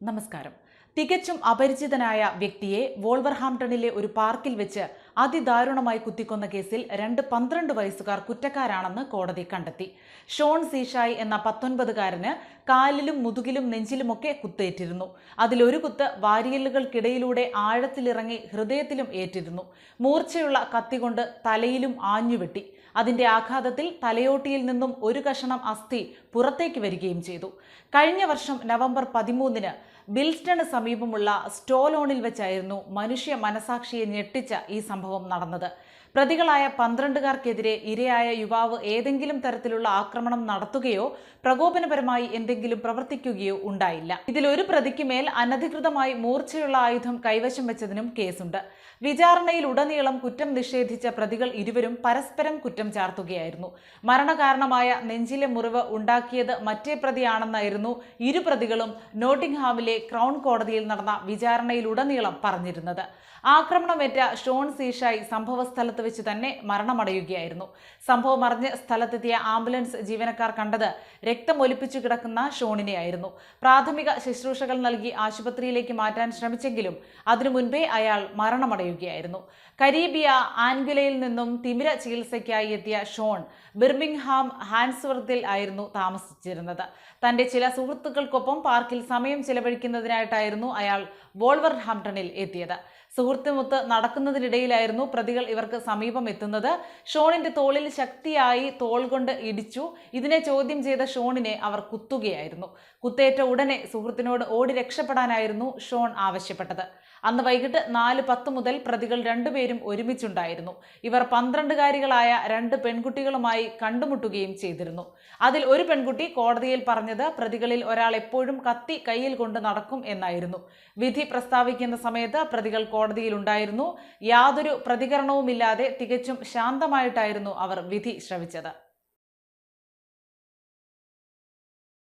നമസ്കാരം. തികച്ചും അപരിചിതനായ വ്യക്തിയെ വോൾവർഹാംപ്ടണിലെ ഒരു പാർക്കിൽ വെച്ച് അതിദാരുണമായി കുത്തിക്കൊന്ന കേസിൽ 12 വയസ്സുകാർ കുറ്റക്കാരാണെന്ന് കോടതി കണ്ടെത്തി. ഷോൺ സീഷായ് എന്ന 19-കാരന് കാലിലും മുതുകിലും നെഞ്ചിലുമൊക്കെ കുത്തേറ്റിരുന്നു. അതിലൊരു കുത്ത് വാരിയലുകൾക്കിടയിലൂടെ ആഴത്തിലിറങ്ങി ഹൃദയത്തിലും ഏറ്റിരുന്നു. മൂർച്ചയുള്ള കത്തികൊണ്ട് തലയിലും ആഞ്ഞുവെട്ടി. അതിന്റെ ആഘാതത്തിൽ തലയോട്ടിയിൽ നിന്നും ഒരു കഷണം അസ്ഥി പുറത്തേക്ക് വരികയും ചെയ്തു. കഴിഞ്ഞ വർഷം നവംബർ 13-ന് ബിൽസ്റ്റണ് സമീപമുള്ള സ്റ്റോലോണിൽ വെച്ചായിരുന്നു മനുഷ്യ മനസാക്ഷിയെ ഞെട്ടിച്ച ഈ സംഭവം നടന്നത്. പ്രതികളായ 12-കാർക്കെതിരെ ഇരയായ യുവാവ് ഏതെങ്കിലും തരത്തിലുള്ള ആക്രമണം നടത്തുകയോ പ്രകോപനപരമായി എന്തെങ്കിലും പ്രവർത്തിക്കുകയോ ഉണ്ടായില്ല. ഇതിലൊരു പ്രതിക്ക് മേൽ അനധികൃതമായി മൂർച്ചയുള്ള ആയുധം കൈവശം വെച്ചതിനും കേസുണ്ട്. വിചാരണയിൽ ഉടനീളം കുറ്റം നിഷേധിച്ച പ്രതികൾ ഇരുവരും പരസ്പരം കുറ്റം ചാർത്തുകയായിരുന്നു. മരണകാരണമായ നെഞ്ചിലെ മുറിവ് ഉണ്ടാക്കിയത് മറ്റേ പ്രതിയാണെന്നായിരുന്നു ഇരു പ്രതികളും നോട്ടിംഗ്ഹാമിലെ ക്രൗൺ കോടതിയിൽ നടന്ന വിചാരണയിലുടനീളം പറഞ്ഞിരുന്നത്. ആക്രമണമേറ്റ ഷോൺ സീഷായ് സംഭവസ്ഥലത്ത് വെച്ച് തന്നെ മരണമടയുകയായിരുന്നു. സംഭവം അറിഞ്ഞ് സ്ഥലത്തെത്തിയ ആംബുലൻസ് ജീവനക്കാർ കണ്ടത് രക്തമൊലിപ്പിച്ചു കിടക്കുന്ന ഷോണിനെയായിരുന്നു. പ്രാഥമിക ശുശ്രൂഷകൾ നൽകി ആശുപത്രിയിലേക്ക് മാറ്റാൻ ശ്രമിച്ചെങ്കിലും അതിനു മുൻപേ അയാൾ മരണമടയുകയായിരുന്നു. കരീബിയ ആൻഗുലയിൽ നിന്നും തിമിര ചികിത്സയ്ക്കായി എത്തിയ ഷോൺ ബിർമിംഗ്ഹാം ഹാൻസ്വർത്തിൽ ആയിരുന്നു താമസിച്ചിരുന്നത്. തന്റെ ചില സുഹൃത്തുക്കൾക്കൊപ്പം പാർക്കിൽ സമയം ചിലവഴിക്കുന്നതിനായിട്ടായിരുന്നു അയാൾ വോൾവർഹാംപ്ടണിൽ എത്തിയത്. സുഹൃത്തുമൊത്ത് നടക്കുന്നതിനിടയിലായിരുന്നു പ്രതികൾ ഇവർക്ക് സമീപം എത്തുന്നത്. ഷോണിന്റെ തോളിൽ ശക്തിയായി തോൾ കൊണ്ട് ഇടിച്ചു. ഇതിനെ ചോദ്യം ചെയ്ത ഷോണിനെ അവർ കുത്തുകയായിരുന്നു. കുത്തേറ്റ ഉടനെ സുഹൃത്തിനോട് ഓടി രക്ഷപ്പെടാനായിരുന്നു ഷോൺ ആവശ്യപ്പെട്ടത്. അന്ന് വൈകിട്ട് 4:10 മുതൽ പ്രതികൾ രണ്ടുപേരും ഒരുമിച്ചുണ്ടായിരുന്നു. ഇവർ 12-കാരികളായ 2 പെൺകുട്ടികളുമായി കണ്ടുമുട്ടുകയും ചെയ്തിരുന്നു. അതിൽ ഒരു പെൺകുട്ടി കോടതിയിൽ പറഞ്ഞത് പ്രതികളിൽ ഒരാൾ എപ്പോഴും കത്തി കയ്യിൽ കൊണ്ട് നടക്കും എന്നായിരുന്നു. വിധി പ്രസ്താവിക്കുന്ന സമയത്ത് പ്രതികൾ കോടതിയിൽ ഉണ്ടായിരുന്നു. യാതൊരു പ്രതികരണവുമില്ലാതെ തികച്ചും ശാന്തമായിട്ടായിരുന്നു അവർ വിധി ശ്രവിച്ചത്.